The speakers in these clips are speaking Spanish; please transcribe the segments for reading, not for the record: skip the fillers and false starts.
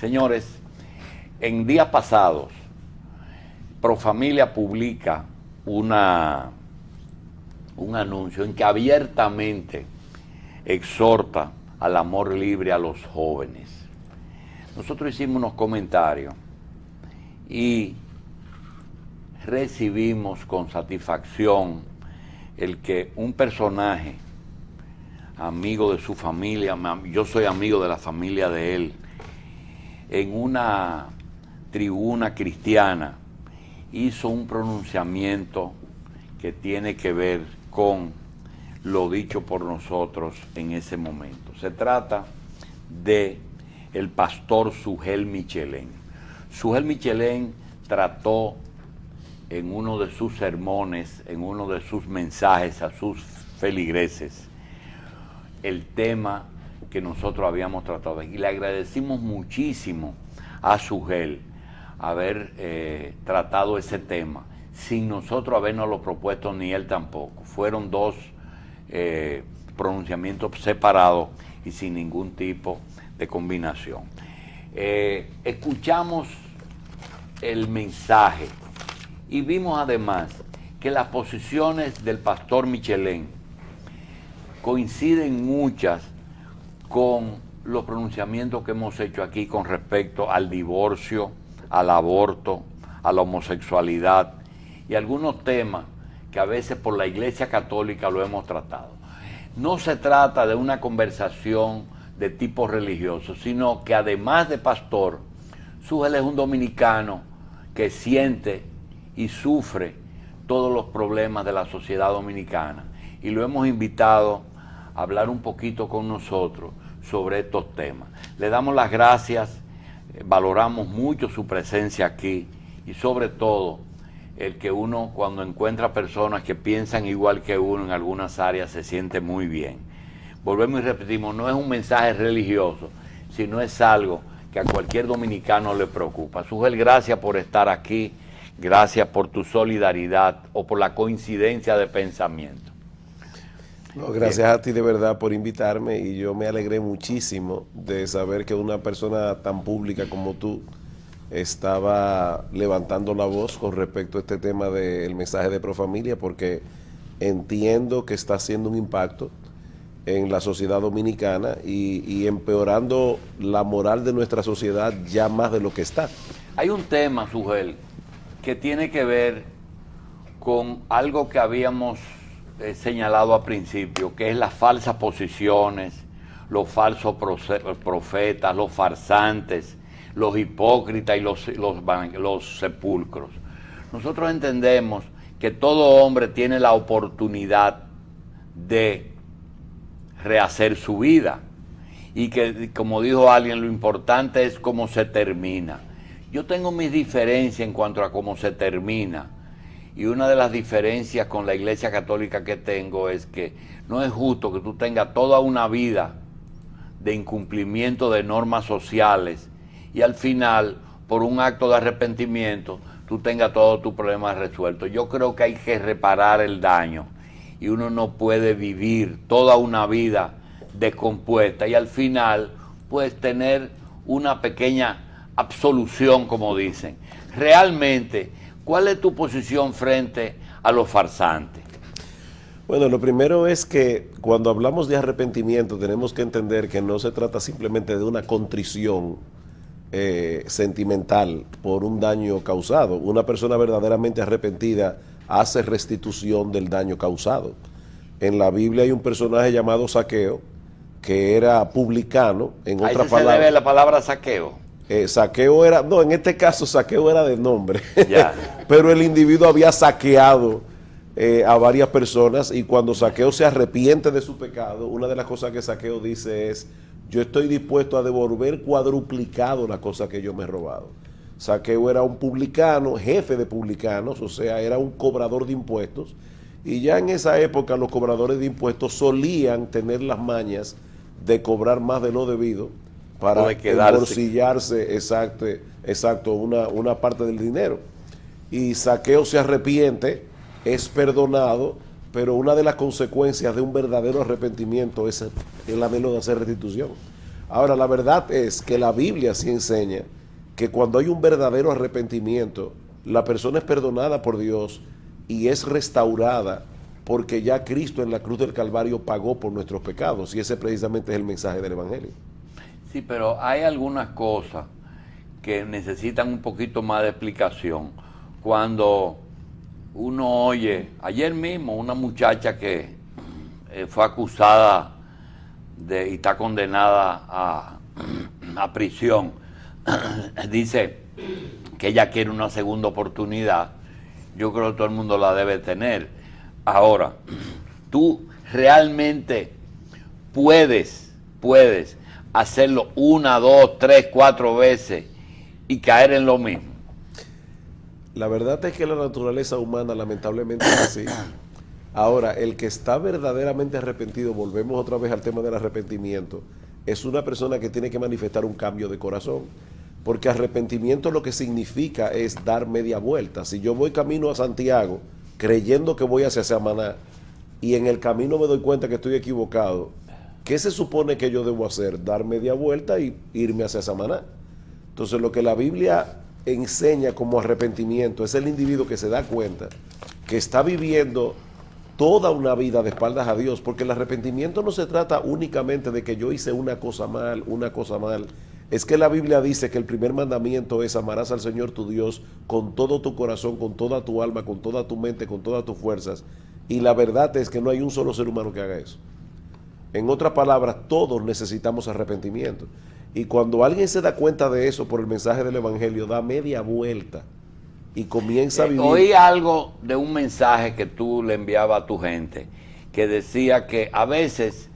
Señores, en días pasados, Profamilia publica un anuncio en que abiertamente exhorta al amor libre a los jóvenes. Nosotros hicimos unos comentarios y recibimos con satisfacción el que un personaje, amigo de su familia, yo soy amigo de la familia de él, en una tribuna cristiana hizo un pronunciamiento que tiene que ver con lo dicho por nosotros en ese momento. Se trata de el pastor Sugel Michelén. Sugel Michelén trató en uno de sus sermones, en uno de sus mensajes a sus feligreses, el tema que nosotros habíamos tratado. Y le agradecimos muchísimo a Sugel haber tratado ese tema, sin nosotros habernos propuesto, ni él tampoco. Fueron dos pronunciamientos separados y sin ningún tipo de combinación. Escuchamos el mensaje y vimos además que las posiciones del pastor Michelén coinciden muchas con los pronunciamientos que hemos hecho aquí con respecto al divorcio, al aborto, a la homosexualidad y algunos temas que a veces por la Iglesia Católica lo hemos tratado. No se trata de una conversación de tipo religioso, sino que además de pastor, Sugel es un dominicano que siente y sufre todos los problemas de la sociedad dominicana y lo hemos invitado a hablar un poquito con nosotros sobre estos temas. Le damos las gracias, valoramos mucho su presencia aquí y sobre todo el que uno cuando encuentra personas que piensan igual que uno en algunas áreas se siente muy bien. Volvemos y repetimos, no es un mensaje religioso, sino es algo que a cualquier dominicano le preocupa. Sugel, gracias por estar aquí, gracias por tu solidaridad o por la coincidencia de pensamiento. No, gracias a ti de verdad por invitarme y yo me alegré muchísimo de saber que una persona tan pública como tú estaba levantando la voz con respecto a este tema del mensaje de Profamilia, porque entiendo que está haciendo un impacto en la sociedad dominicana y empeorando la moral de nuestra sociedad ya más de lo que está. Hay un tema, Sugel, que tiene que ver con algo que habíamos señalado al principio, que es las falsas posiciones, los falsos profetas, los farsantes, los hipócritas y los sepulcros. Nosotros entendemos que todo hombre tiene la oportunidad de rehacer su vida y que, como dijo alguien, lo importante es cómo se termina. Yo tengo mis diferencias en cuanto a cómo se termina y una de las diferencias con la Iglesia Católica que tengo es que no es justo que tú tengas toda una vida de incumplimiento de normas sociales y al final, por un acto de arrepentimiento, tú tengas todos tus problemas resueltos. Yo creo que hay que reparar el daño y uno no puede vivir toda una vida descompuesta y al final, pues, tener una pequeña absolución, como dicen. Realmente, ¿cuál es tu posición frente a los farsantes? Bueno, lo primero es que cuando hablamos de arrepentimiento tenemos que entender que no se trata simplemente de una contrición sentimental por un daño causado. Una persona verdaderamente arrepentida hace restitución del daño causado. En la Biblia hay un personaje llamado Zaqueo, que era publicano, en otra palabra. ¿Se debe la palabra saqueo? Zaqueo era, no, en este caso Zaqueo era de nombre, Ya. pero el individuo había saqueado a varias personas y cuando Zaqueo se arrepiente de su pecado, una de las cosas que Zaqueo dice es: yo estoy dispuesto a devolver cuadruplicado la cosa que yo me he robado. Zaqueo era un publicano, jefe de publicanos, o sea, era un cobrador de impuestos, y ya en esa época los cobradores de impuestos solían tener las mañas de cobrar más de lo debido para embolsillarse exacto una parte del dinero. Y Zaqueo se arrepiente, es perdonado, pero una de las consecuencias de un verdadero arrepentimiento es el anhelo de hacer restitución. Ahora, la verdad es que la Biblia sí enseña que cuando hay un verdadero arrepentimiento, la persona es perdonada por Dios y es restaurada porque ya Cristo en la cruz del Calvario pagó por nuestros pecados, y ese precisamente es el mensaje del Evangelio. Sí, pero hay algunas cosas que necesitan un poquito más de explicación. Cuando uno oye, ayer mismo una muchacha que fue acusada y está condenada a prisión, dice que ella quiere una segunda oportunidad. Yo creo que todo el mundo la debe tener. Ahora, tú realmente puedes hacerlo 1, 2, 3, 4 veces y caer en lo mismo. La verdad es que la naturaleza humana lamentablemente es así. Ahora, el que está verdaderamente arrepentido, volvemos otra vez al tema del arrepentimiento, es una persona que tiene que manifestar un cambio de corazón. Porque arrepentimiento lo que significa es dar media vuelta. Si yo voy camino a Santiago creyendo que voy hacia Samaná y en el camino me doy cuenta que estoy equivocado, ¿qué se supone que yo debo hacer? Dar media vuelta y irme hacia Samaná. Entonces lo que la Biblia enseña como arrepentimiento es el individuo que se da cuenta que está viviendo toda una vida de espaldas a Dios, porque el arrepentimiento no se trata únicamente de que yo hice una cosa mal. Es que la Biblia dice que el primer mandamiento es: amarás al Señor tu Dios con todo tu corazón, con toda tu alma, con toda tu mente, con todas tus fuerzas. Y la verdad es que no hay un solo ser humano que haga eso. En otras palabras, todos necesitamos arrepentimiento. Y cuando alguien se da cuenta de eso por el mensaje del Evangelio, da media vuelta y comienza a vivir. Oí algo de un mensaje que tú le enviabas a tu gente, que decía que a veces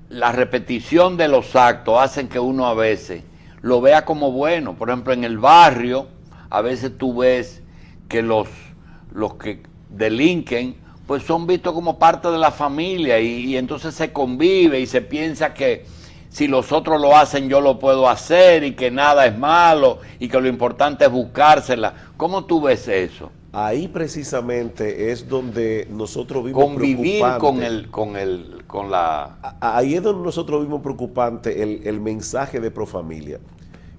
la repetición de los actos hacen que uno a veces lo vea como bueno. Por ejemplo, en el barrio, a veces tú ves que los que delinquen, pues son vistos como parte de la familia, y entonces se convive y se piensa que si los otros lo hacen, yo lo puedo hacer, y que nada es malo, y que lo importante es buscársela. ¿Cómo tú ves eso? Ahí precisamente es donde nosotros vimos Convivir preocupante. con la... Ahí es donde nosotros vimos preocupante el mensaje de Profamilia.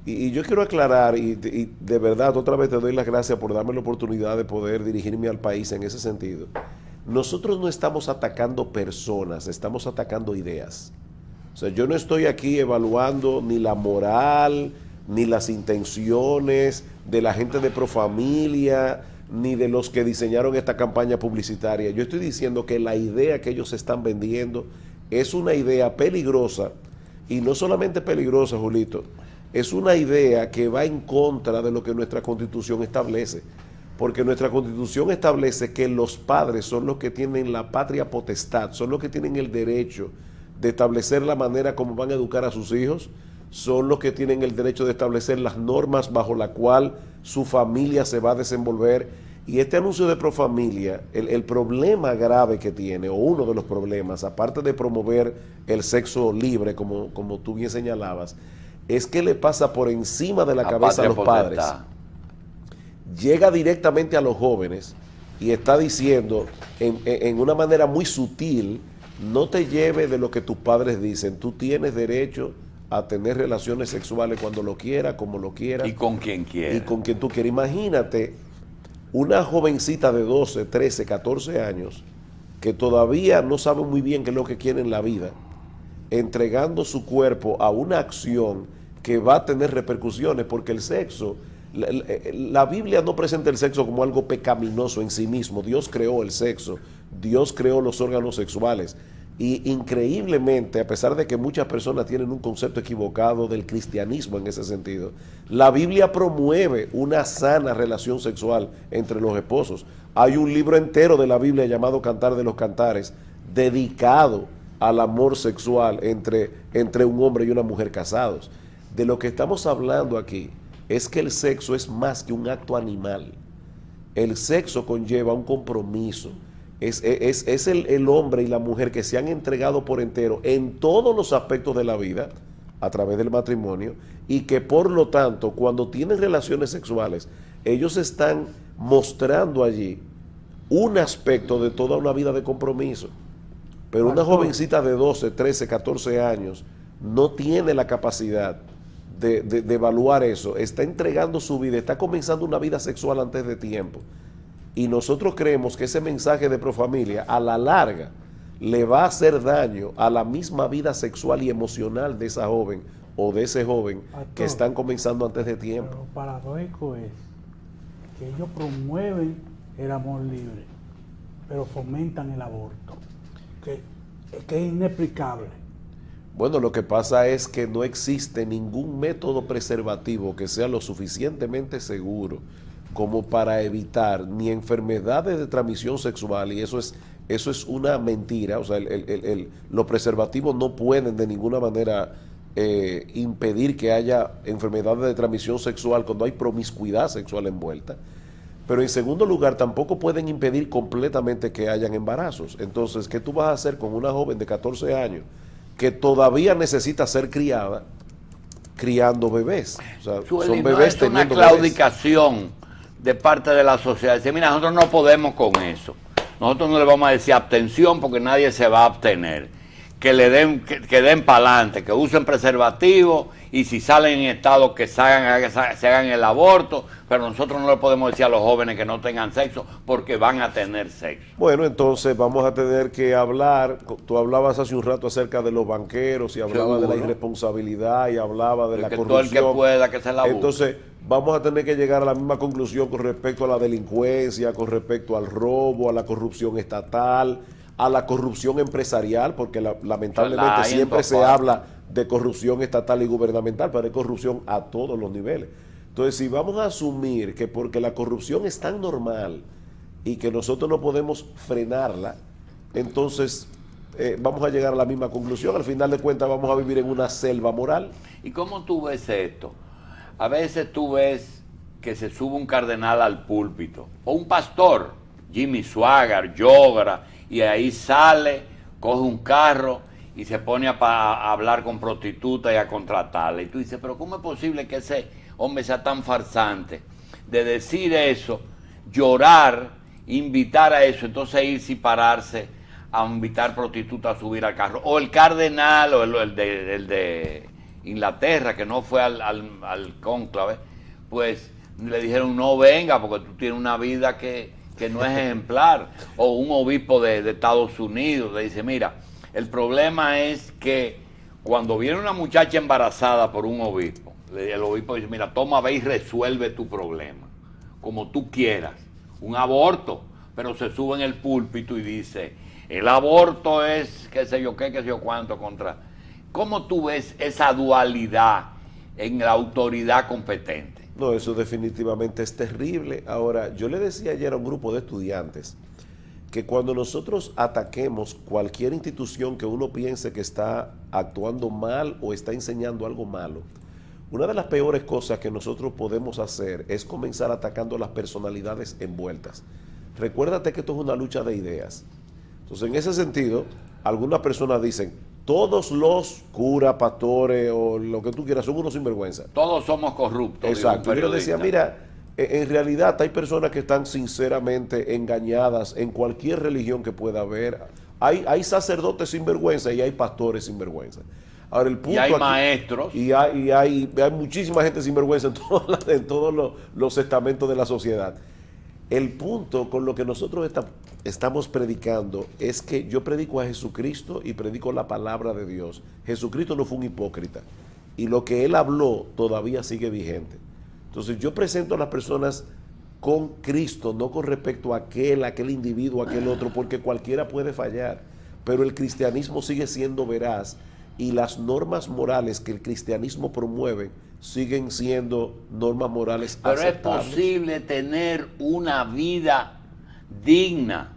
Y yo quiero aclarar, y de verdad otra vez te doy las gracias por darme la oportunidad de poder dirigirme al país en ese sentido. Nosotros no estamos atacando personas, estamos atacando ideas. O sea, yo no estoy aquí evaluando ni la moral, ni las intenciones de la gente de Profamilia, ni de los que diseñaron esta campaña publicitaria. Yo estoy diciendo que la idea que ellos están vendiendo es una idea peligrosa, y no solamente peligrosa, Julito, es una idea que va en contra de lo que nuestra Constitución establece. Porque nuestra Constitución establece que los padres son los que tienen la patria potestad, son los que tienen el derecho de establecer la manera como van a educar a sus hijos, son los que tienen el derecho de establecer las normas bajo la cual su familia se va a desenvolver. Y este anuncio de Profamilia, el problema grave que tiene, o uno de los problemas, aparte de promover el sexo libre, como tú bien señalabas, es que le pasa por encima de la cabeza a los padres. Llega directamente a los jóvenes y está diciendo en una manera muy sutil: no te lleves de lo que tus padres dicen, tú tienes derecho a tener relaciones sexuales cuando lo quieras, como lo quieras. Y con quien quieras. Y con quien tú quieras. Imagínate una jovencita de 12, 13, 14 años que todavía no sabe muy bien qué es lo que quiere en la vida, entregando su cuerpo a una acción que va a tener repercusiones, porque el sexo, la Biblia no presenta el sexo como algo pecaminoso en sí mismo. Dios creó el sexo, Dios creó los órganos sexuales, y increíblemente, a pesar de que muchas personas tienen un concepto equivocado del cristianismo en ese sentido, la Biblia promueve una sana relación sexual entre los esposos. Hay un libro entero de la Biblia llamado Cantar de los Cantares, dedicado al amor sexual entre un hombre y una mujer casados. De lo que estamos hablando aquí es que el sexo es más que un acto animal. El sexo conlleva un compromiso. Es el hombre y la mujer que se han entregado por entero en todos los aspectos de la vida a través del matrimonio, y que por lo tanto, cuando tienen relaciones sexuales, ellos están mostrando allí un aspecto de toda una vida de compromiso. Pero una jovencita de 12, 13, 14 años no tiene la capacidad de evaluar eso, está entregando su vida, está comenzando una vida sexual antes de tiempo. Y nosotros creemos que ese mensaje de Profamilia a la larga le va a hacer daño a la misma vida sexual y emocional de esa joven o de ese joven que están comenzando antes de tiempo. Pero lo paradójico es que ellos promueven el amor libre, pero fomentan el aborto, que es inexplicable. Bueno, lo que pasa es que no existe ningún método preservativo que sea lo suficientemente seguro como para evitar ni enfermedades de transmisión sexual, y eso es una mentira. O sea, los preservativos no pueden de ninguna manera impedir que haya enfermedades de transmisión sexual cuando hay promiscuidad sexual envuelta. Pero en segundo lugar, tampoco pueden impedir completamente que hayan embarazos. Entonces, ¿qué tú vas a hacer con una joven de 14 años que todavía necesita ser criada, criando bebés? O sea, son bebés teniendo una claudicación de parte de la sociedad. Dice, mira, nosotros no podemos con eso. Nosotros no le vamos a decir abstención porque nadie se va a abstener. Que le den, que den para adelante, que usen preservativo, y si salen en estado que se hagan el aborto, pero nosotros no le podemos decir a los jóvenes que no tengan sexo porque van a tener sexo. Bueno, entonces vamos a tener que hablar. Tú hablabas hace un rato acerca de los banqueros y hablabas de la irresponsabilidad y hablabas de la corrupción. Todo el que pueda, que se la busque. Entonces vamos a tener que llegar a la misma conclusión con respecto a la delincuencia, con respecto al robo, a la corrupción estatal, a la corrupción empresarial, porque lamentablemente siempre se habla de corrupción estatal y gubernamental, pero hay corrupción a todos los niveles. Entonces, si vamos a asumir que porque la corrupción es tan normal y que nosotros no podemos frenarla, entonces vamos a llegar a la misma conclusión. Al final de cuentas vamos a vivir en una selva moral. ¿Y cómo tú ves esto? A veces tú ves que se sube un cardenal al púlpito, o un pastor, Jimmy Swaggart, Yogra, y ahí sale, coge un carro y se pone a hablar con prostitutas y a contratarla. Y tú dices, pero ¿cómo es posible que ese hombre sea tan farsante de decir eso, llorar, invitar a eso, entonces irse y pararse a invitar prostitutas a subir al carro? O el cardenal, o el de Inglaterra, que no fue al cónclave, pues le dijeron, no venga porque tú tienes una vida que no es ejemplar. O un obispo de Estados Unidos le dice, mira, el problema es que cuando viene una muchacha embarazada por un obispo, el obispo dice, mira, toma, ve y resuelve tu problema, como tú quieras, un aborto, pero se sube en el púlpito y dice, el aborto es qué sé yo qué sé yo cuánto contra... ¿Cómo tú ves esa dualidad en la autoridad competente? No, eso definitivamente es terrible. Ahora, yo le decía ayer a un grupo de estudiantes que cuando nosotros ataquemos cualquier institución que uno piense que está actuando mal o está enseñando algo malo, una de las peores cosas que nosotros podemos hacer es comenzar atacando las personalidades envueltas. Recuérdate que esto es una lucha de ideas. Entonces, en ese sentido, algunas personas dicen, todos los curas, pastores o lo que tú quieras son unos sinvergüenza. Todos somos corruptos. Exacto. Yo decía, mira, en realidad hay personas que están sinceramente engañadas en cualquier religión que pueda haber. Hay sacerdotes sinvergüenza y hay pastores sinvergüenza. Ahora, el punto y hay aquí, maestros. Y hay muchísima gente sinvergüenza en todos los estamentos de la sociedad. El punto con lo que nosotros estamos predicando es que yo predico a Jesucristo y predico la palabra de Dios. Jesucristo no fue un hipócrita y lo que él habló todavía sigue vigente. Entonces yo presento a las personas con Cristo, no con respecto a aquel individuo, aquel otro, porque cualquiera puede fallar, pero el cristianismo sigue siendo veraz y las normas morales que el cristianismo promueve siguen siendo normas morales aceptables. Pero es posible tener una vida digna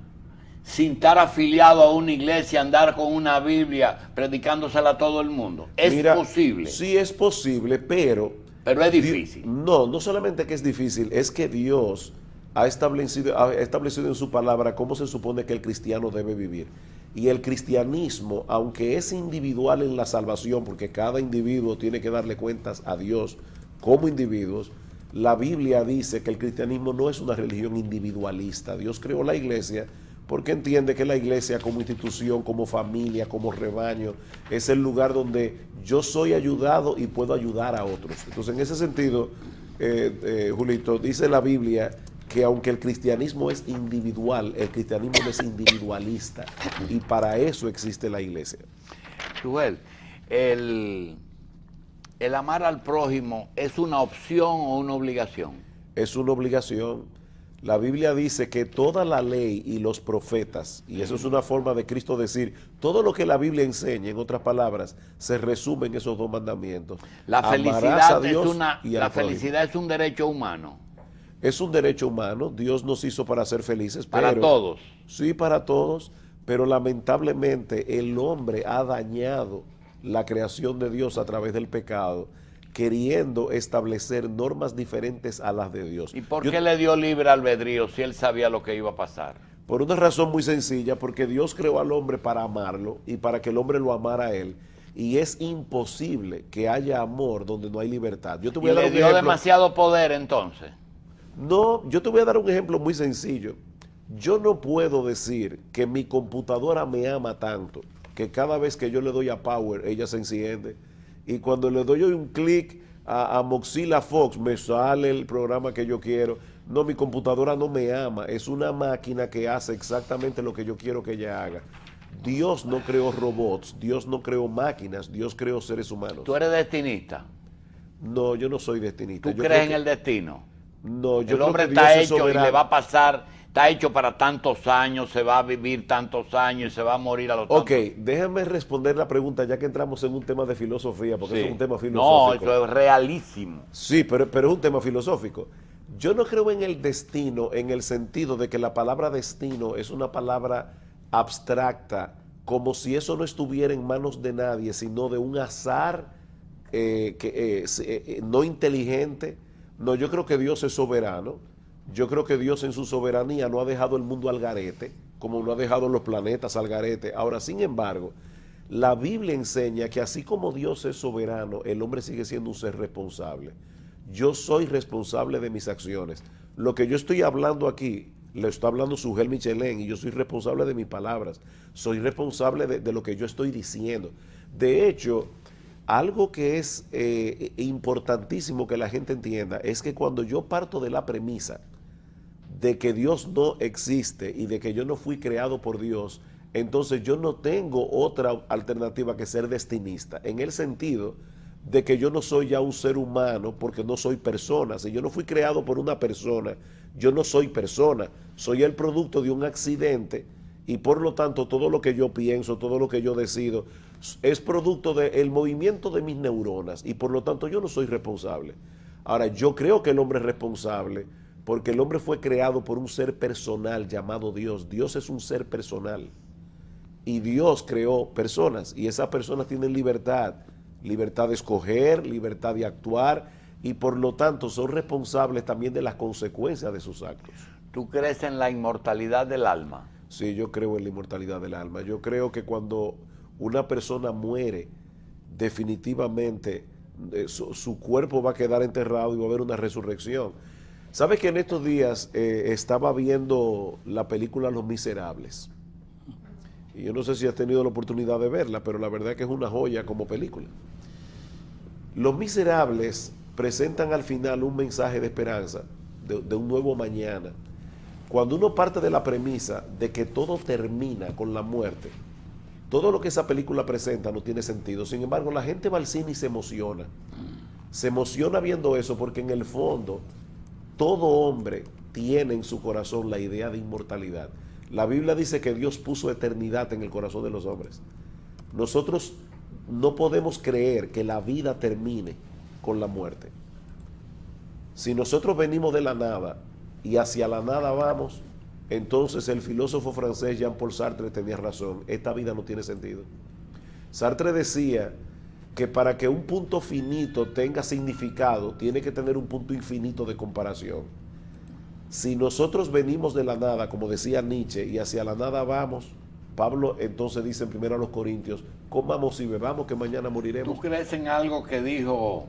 sin estar afiliado a una iglesia, andar con una Biblia predicándosela a todo el mundo. Es posible. Sí es posible, pero es difícil. No solamente que es difícil, es que Dios ha establecido en su palabra cómo se supone que el cristiano debe vivir. Y el cristianismo, aunque es individual en la salvación, porque cada individuo tiene que darle cuentas a Dios como individuos, la Biblia dice que el cristianismo no es una religión individualista. Dios creó la iglesia porque entiende que la iglesia como institución, como familia, como rebaño, es el lugar donde yo soy ayudado y puedo ayudar a otros. Entonces, en ese sentido, Julito, dice la Biblia que aunque el cristianismo es individual, el cristianismo no es individualista, y para eso existe la iglesia. Joel, el amar al prójimo es una opción o una obligación. Es una obligación. La Biblia dice que toda la ley y los profetas, y eso es una forma de Cristo decir, todo lo que la Biblia enseña, en otras palabras, se resume en esos dos mandamientos. La felicidad es un derecho humano. Es un derecho humano, Dios nos hizo para ser felices. Para todos. Sí, para todos, pero lamentablemente el hombre ha dañado la creación de Dios a través del pecado, queriendo establecer normas diferentes a las de Dios. ¿Y por qué le dio libre albedrío si él sabía lo que iba a pasar? Por una razón muy sencilla, porque Dios creó al hombre para amarlo y para que el hombre lo amara a él. Y es imposible que haya amor donde no hay libertad. Yo te voy a dar un ejemplo. Demasiado poder entonces. No, yo te voy a dar un ejemplo muy sencillo. Yo no puedo decir que mi computadora me ama tanto que cada vez que yo le doy a Power, ella se enciende. Y cuando le doy un clic a Mozilla Fox, me sale el programa que yo quiero. No, mi computadora no me ama. Es una máquina que hace exactamente lo que yo quiero que ella haga. Dios no creó robots, Dios no creó máquinas, Dios creó seres humanos. ¿Tú eres destinista? No, yo no soy destinista. ¿Tú crees en el destino? No, yo el hombre está hecho y le va a pasar, está hecho para tantos años, se va a vivir tantos años y se va a morir a los tantos. Ok, déjame responder la pregunta ya que entramos en un tema de filosofía, porque eso es un tema No, filosófico. eso es realísimo. Sí, pero es un tema filosófico. Yo no creo en el destino en el sentido de que la palabra destino es una palabra abstracta, como si eso no estuviera en manos de nadie, sino de un azar no inteligente. No, yo creo que Dios es soberano. Yo creo que Dios en su soberanía no ha dejado el mundo al garete, como no ha dejado los planetas al garete. Ahora, sin embargo, la Biblia enseña que así como Dios es soberano, el hombre sigue siendo un ser responsable. Yo soy responsable de mis acciones. Lo que yo estoy hablando aquí, le está hablando Sugel Michelén, y yo soy responsable de mis palabras. Soy responsable de lo que yo estoy diciendo. De hecho, algo que es importantísimo que la gente entienda es que cuando yo parto de la premisa de que Dios no existe y de que yo no fui creado por Dios, entonces yo no tengo otra alternativa que ser destinista, en el sentido de que yo no soy ya un ser humano porque no soy persona. Si yo no fui creado por una persona, yo no soy persona, soy el producto de un accidente y por lo tanto todo lo que yo pienso, todo lo que yo decido es producto del movimiento de mis neuronas y por lo tanto yo no soy responsable. Ahora, yo creo que el hombre es responsable porque el hombre fue creado por un ser personal llamado Dios. Dios es un ser personal y Dios creó personas y esas personas tienen libertad de escoger, libertad de actuar y por lo tanto son responsables también de las consecuencias de sus actos. ¿Tú crees en la inmortalidad del alma? Sí, yo creo en la inmortalidad del alma. Yo creo que cuando una persona muere, definitivamente su cuerpo va a quedar enterrado y va a haber una resurrección. ¿Sabes que en estos días estaba viendo la película Los Miserables? Y yo no sé si has tenido la oportunidad de verla, pero la verdad es que es una joya como película. Los Miserables presentan al final un mensaje de esperanza, de un nuevo mañana. Cuando uno parte de la premisa de que todo termina con la muerte, todo lo que esa película presenta no tiene sentido. Sin embargo, la gente va al cine y se emociona. Se emociona viendo eso porque en el fondo todo hombre tiene en su corazón la idea de inmortalidad. La Biblia dice que Dios puso eternidad en el corazón de los hombres. Nosotros no podemos creer que la vida termine con la muerte. Si nosotros venimos de la nada y hacia la nada vamos, entonces el filósofo francés Jean-Paul Sartre tenía razón, esta vida no tiene sentido. Sartre decía que para que un punto finito tenga significado, tiene que tener un punto infinito de comparación. Si nosotros venimos de la nada, como decía Nietzsche, y hacia la nada vamos, Pablo entonces dice en 1 Corintios, comamos y bebamos que mañana moriremos. ¿Tú crees en algo que dijo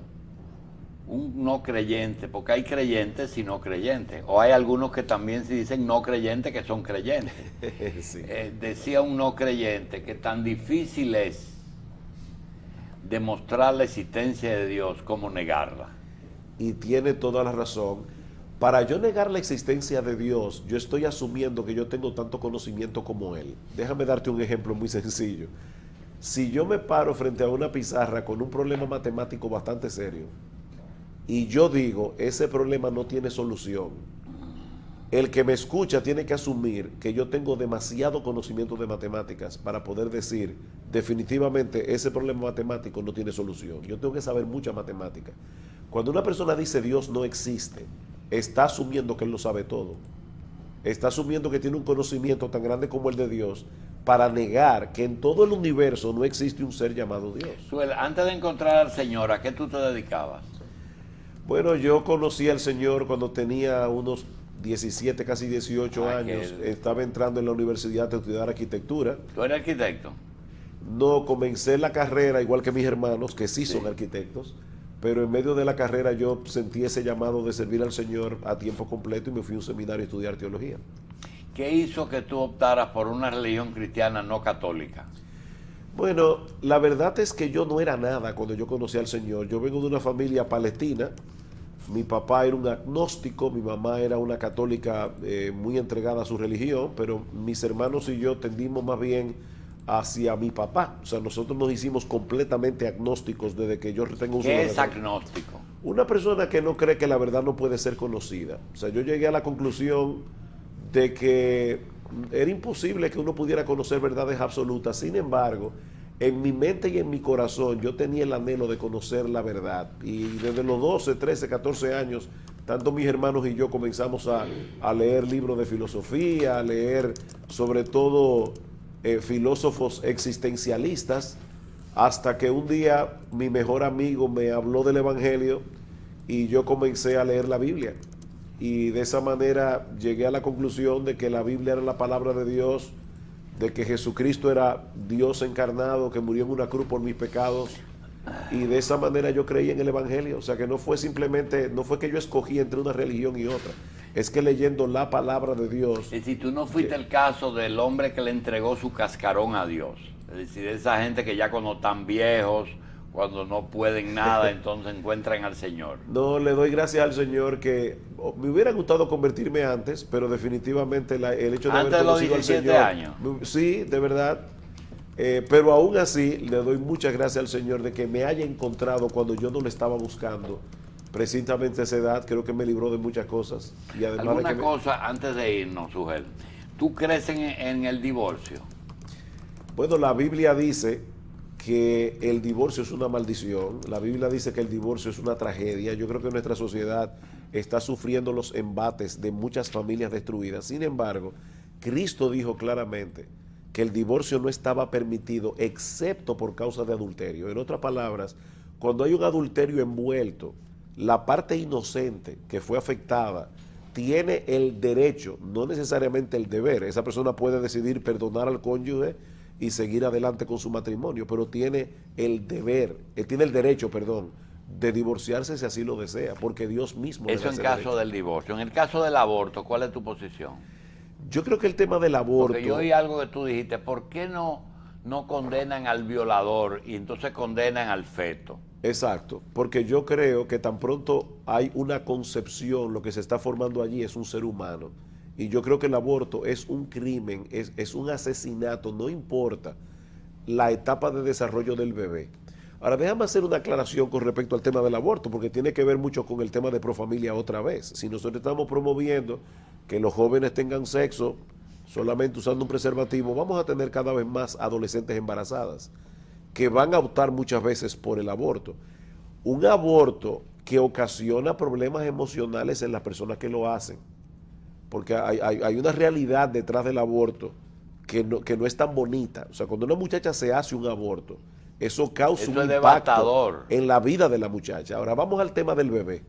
un no creyente, porque hay creyentes y no creyentes, o hay algunos que también se dicen no creyentes que son creyentes. Sí. Decía un no creyente que tan difícil es demostrar la existencia de Dios como negarla. Y tiene toda la razón. Para yo negar la existencia de Dios, yo estoy asumiendo que yo tengo tanto conocimiento como Él. Déjame darte un ejemplo muy sencillo. Si yo me paro frente a una pizarra con un problema matemático bastante serio y yo digo, ese problema no tiene solución, el que me escucha tiene que asumir que yo tengo demasiado conocimiento de matemáticas para poder decir definitivamente ese problema matemático no tiene solución. Yo tengo que saber mucha matemática. Cuando una persona dice Dios no existe, está asumiendo que Él lo sabe todo. Está asumiendo que tiene un conocimiento tan grande como el de Dios para negar que en todo el universo no existe un ser llamado Dios. Suel, antes de encontrar al Señor, ¿a qué tú te dedicabas? Bueno, yo conocí al Señor cuando tenía unos 17, casi 18 años. Estaba entrando en la universidad a estudiar arquitectura. ¿Tú eres arquitecto? No, comencé la carrera igual que mis hermanos, que sí son arquitectos, pero en medio de la carrera yo sentí ese llamado de servir al Señor a tiempo completo y me fui a un seminario a estudiar teología. ¿Qué hizo que tú optaras por una religión cristiana no católica? Bueno, la verdad es que yo no era nada cuando yo conocí al Señor. Yo vengo de una familia palestina. Mi papá era un agnóstico, mi mamá era una católica muy entregada a su religión, pero mis hermanos y yo tendimos más bien hacia mi papá. O sea, nosotros nos hicimos completamente agnósticos desde que yo tengo uso de ¿Qué es razón. agnóstico? Una persona que no cree que la verdad no puede ser conocida. O sea, yo llegué a la conclusión de que era imposible que uno pudiera conocer verdades absolutas. Sin embargo, en mi mente y en mi corazón yo tenía el anhelo de conocer la verdad. Y desde los 12, 13, 14 años, tanto mis hermanos y yo comenzamos a leer libros de filosofía, a leer sobre todo filósofos existencialistas, hasta que un día mi mejor amigo me habló del Evangelio y yo comencé a leer la Biblia. Y de esa manera llegué a la conclusión de que la Biblia era la palabra de Dios, de que Jesucristo era Dios encarnado, que murió en una cruz por mis pecados, y de esa manera yo creí en el Evangelio. O sea, que no fue simplemente, no fue que yo escogí entre una religión y otra, es que leyendo la palabra de Dios. Es decir, tú no fuiste el caso del hombre que le entregó su cascarón a Dios. Es decir, esa gente que ya cuando están viejos, cuando no pueden nada, entonces encuentran al Señor. No, le doy gracias al Señor que me hubiera gustado convertirme antes, pero definitivamente el hecho de Antes haber de los conocido al 17 Señor, años. Sí, de verdad. Pero aún así le doy muchas gracias al Señor de que me haya encontrado cuando yo no lo estaba buscando. Precisamente a esa edad creo que me libró de muchas cosas. Y además ¿Alguna de que cosa antes de irnos, Sugel? ¿Tú crees en el divorcio? Bueno, la Biblia dice que el divorcio es una maldición. La Biblia dice que el divorcio es una tragedia. Yo creo que nuestra sociedad está sufriendo los embates de muchas familias destruidas. Sin embargo, Cristo dijo claramente que el divorcio no estaba permitido excepto por causa de adulterio. En otras palabras, cuando hay un adulterio envuelto, la parte inocente que fue afectada tiene el derecho, no necesariamente el deber. Esa persona puede decidir perdonar al cónyuge y seguir adelante con su matrimonio, pero tiene el deber, tiene el derecho, perdón, de divorciarse si así lo desea, porque Dios mismo le da Eso en ese caso derecho. del divorcio. En el caso del aborto, ¿cuál es tu posición? Yo creo que el tema del aborto... Porque yo oí algo que tú dijiste, ¿por qué no condenan al violador y entonces condenan al feto? Exacto, porque yo creo que tan pronto hay una concepción, lo que se está formando allí es un ser humano. Y yo creo que el aborto es un crimen, es un asesinato, no importa la etapa de desarrollo del bebé. Ahora, déjame hacer una aclaración con respecto al tema del aborto, porque tiene que ver mucho con el tema de Profamilia otra vez. Si nosotros estamos promoviendo que los jóvenes tengan sexo solamente usando un preservativo, vamos a tener cada vez más adolescentes embarazadas que van a optar muchas veces por el aborto. Un aborto que ocasiona problemas emocionales en las personas que lo hacen, porque hay una realidad detrás del aborto que no es tan bonita. O sea, cuando una muchacha se hace un aborto, eso causa un impacto devastador en la vida de la muchacha. Ahora vamos al tema del bebé.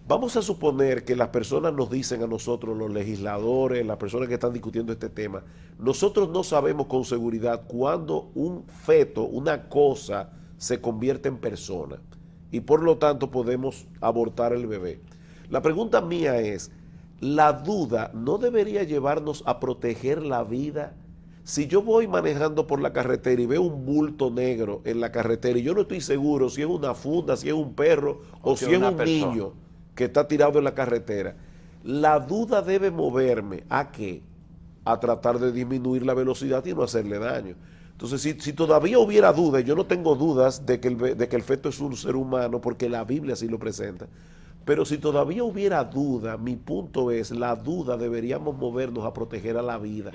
Vamos a suponer que las personas nos dicen a nosotros, los legisladores, las personas que están discutiendo este tema, nosotros no sabemos con seguridad cuándo un feto, una cosa, se convierte en persona. y por lo tanto podemos abortar el bebé. La pregunta mía es, ¿la duda no debería llevarnos a proteger la vida? Si yo voy manejando por la carretera y veo un bulto negro en la carretera y yo no estoy seguro si es una funda, si es un perro o si es un niño que está tirado en la carretera, la duda debe moverme ¿a qué? A tratar de disminuir la velocidad y no hacerle daño. Entonces, si todavía hubiera dudas, yo no tengo dudas de que el feto es un ser humano porque la Biblia así lo presenta, pero si todavía hubiera duda, mi punto es, la duda deberíamos movernos a proteger a la vida.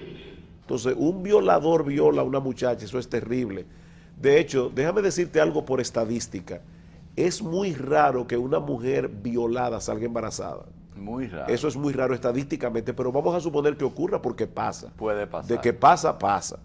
Entonces, un violador viola a una muchacha, eso es terrible. De hecho, déjame decirte algo por estadística. Es muy raro que una mujer violada salga embarazada. Muy raro. Eso es muy raro estadísticamente, pero vamos a suponer que ocurra porque pasa. Puede pasar. De que pasa, pasa.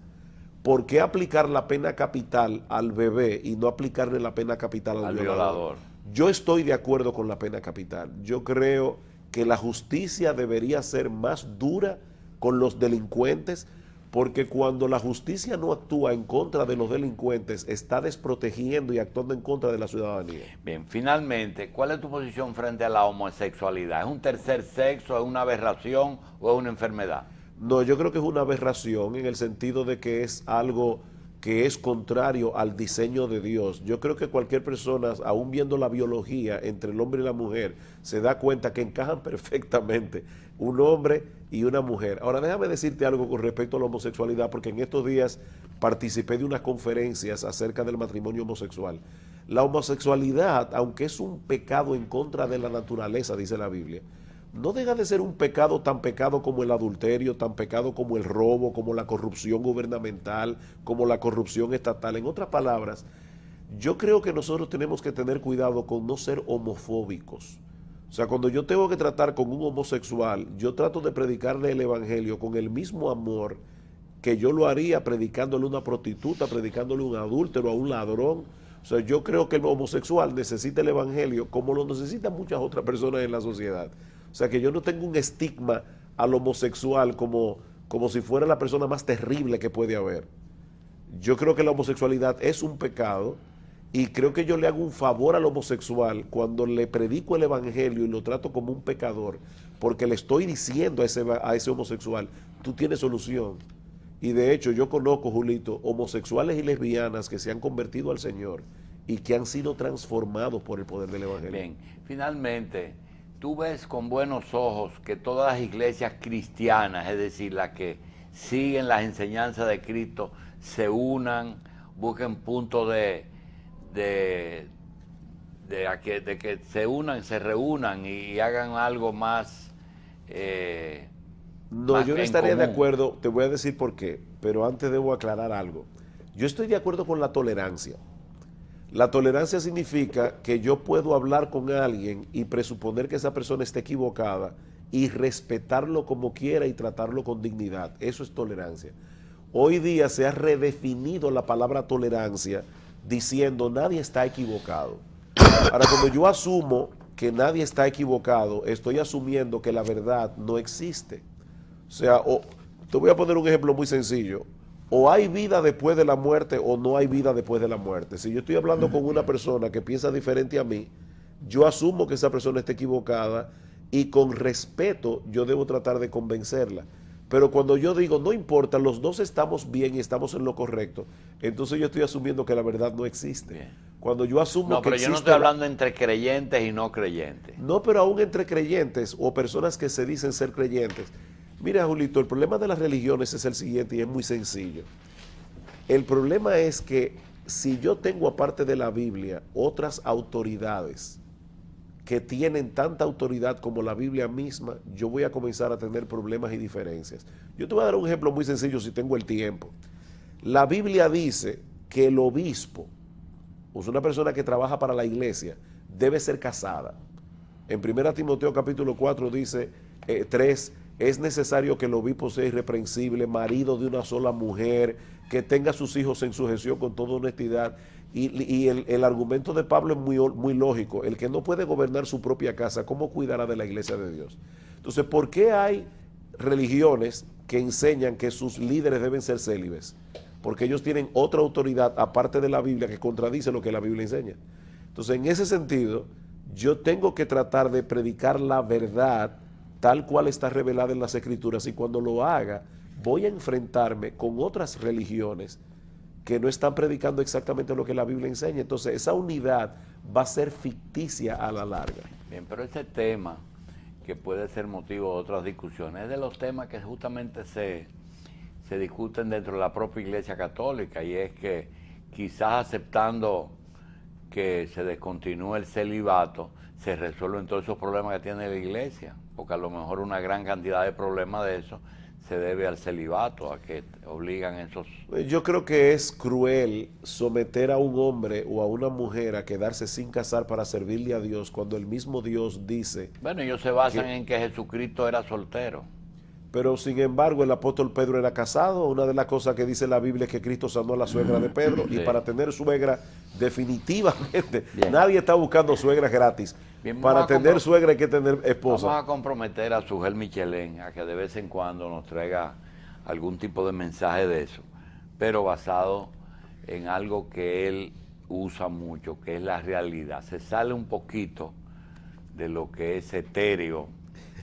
¿Por qué aplicar la pena capital al bebé y no aplicarle la pena capital al violador? Yo estoy de acuerdo con la pena capital. Yo creo que la justicia debería ser más dura con los delincuentes, porque cuando la justicia no actúa en contra de los delincuentes, está desprotegiendo y actuando en contra de la ciudadanía. Bien, finalmente, ¿cuál es tu posición frente a la homosexualidad? ¿Es un tercer sexo, es una aberración o es una enfermedad? No, yo creo que es una aberración en el sentido de que es algo que es contrario al diseño de Dios. Yo creo que cualquier persona, aún viendo la biología entre el hombre y la mujer, se da cuenta que encajan perfectamente un hombre y una mujer. Ahora, déjame decirte algo con respecto a la homosexualidad, porque en estos días participé de unas conferencias acerca del matrimonio homosexual. La homosexualidad, aunque es un pecado en contra de la naturaleza, dice la Biblia, no deja de ser un pecado tan pecado como el adulterio, tan pecado como el robo, como la corrupción gubernamental, como la corrupción estatal. En otras palabras, yo creo que nosotros tenemos que tener cuidado con no ser homofóbicos. O sea, cuando yo tengo que tratar con un homosexual, yo trato de predicarle el evangelio con el mismo amor que yo lo haría predicándole a una prostituta, predicándole a un adúltero, a un ladrón. O sea, yo creo que el homosexual necesita el evangelio como lo necesitan muchas otras personas en la sociedad. O sea, que yo no tengo un estigma al homosexual como si fuera la persona más terrible que puede haber. Yo creo que la homosexualidad es un pecado y creo que yo le hago un favor al homosexual cuando le predico el evangelio y lo trato como un pecador, porque le estoy diciendo a ese homosexual, tú tienes solución. Y de hecho yo conozco, Julito, homosexuales y lesbianas que se han convertido al Señor y que han sido transformados por el poder del evangelio. Bien, finalmente, tú ves con buenos ojos que todas las iglesias cristianas, es decir, las que siguen las enseñanzas de Cristo, se unan, busquen puntos de que se unan, se reúnan y hagan algo más. No, yo no estaría de acuerdo, te voy a decir por qué, pero antes debo aclarar algo. Yo estoy de acuerdo con la tolerancia. La tolerancia significa que yo puedo hablar con alguien y presuponer que esa persona esté equivocada y respetarlo como quiera y tratarlo con dignidad. Eso es tolerancia. Hoy día se ha redefinido la palabra tolerancia diciendo nadie está equivocado. Ahora, cuando yo asumo que nadie está equivocado, estoy asumiendo que la verdad no existe. O sea, te voy a poner un ejemplo muy sencillo. O hay vida después de la muerte o no hay vida después de la muerte. Si yo estoy hablando con una persona que piensa diferente a mí, yo asumo que esa persona está equivocada y con respeto yo debo tratar de convencerla. Pero cuando yo digo, no importa, los dos estamos bien y estamos en lo correcto, entonces yo estoy asumiendo que la verdad no existe. Bien. Cuando yo asumo no, pero yo no estoy hablando entre creyentes y no creyentes. No, pero aún entre creyentes o personas que se dicen ser creyentes. Mira, Julito, el problema de las religiones es el siguiente y es muy sencillo. El problema es que si yo tengo aparte de la Biblia otras autoridades que tienen tanta autoridad como la Biblia misma, yo voy a comenzar a tener problemas y diferencias. Yo te voy a dar un ejemplo muy sencillo si tengo el tiempo. La Biblia dice que el obispo, o sea, una persona que trabaja para la iglesia, debe ser casada. En 1 Timoteo capítulo 4 dice 3, es necesario que el obispo sea irreprensible, marido de una sola mujer, que tenga a sus hijos en sujeción con toda honestidad. Y el argumento de Pablo es muy lógico. El que no puede gobernar su propia casa, ¿cómo cuidará de la iglesia de Dios? Entonces, ¿por qué hay religiones que enseñan que sus líderes deben ser célibes? Porque ellos tienen otra autoridad aparte de la Biblia que contradice lo que la Biblia enseña. Entonces, en ese sentido, yo tengo que tratar de predicar la verdad tal cual está revelada en las Escrituras, y cuando lo haga, voy a enfrentarme con otras religiones que no están predicando exactamente lo que la Biblia enseña. Entonces, esa unidad va a ser ficticia a la larga. Bien, pero ese tema, que puede ser motivo de otras discusiones, es de los temas que justamente se discuten dentro de la propia Iglesia Católica, y es que quizás aceptando que se descontinúe el celibato, se resuelven todos esos problemas que tiene la Iglesia, porque a lo mejor una gran cantidad de problemas de eso se debe al celibato, a que obligan esos... Yo creo que es cruel someter a un hombre o a una mujer a quedarse sin casar para servirle a Dios, cuando el mismo Dios dice... Bueno, ellos se basan en que Jesucristo era soltero. Pero sin embargo el apóstol Pedro era casado. Una de las cosas que dice la Biblia es que Cristo sanó a la suegra de Pedro, sí. Y para tener suegra definitivamente, Bien. Nadie está buscando suegras gratis. Bien, para tener suegra hay que tener esposa. Vamos a comprometer a Sugel Michelén a que de vez en cuando nos traiga algún tipo de mensaje de eso, pero basado en algo que él usa mucho, que es la realidad. Se sale un poquito de lo que es etéreo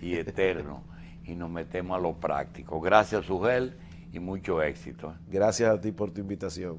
y eterno y nos metemos a lo práctico. Gracias, Sugel, y mucho éxito. Gracias a ti por tu invitación.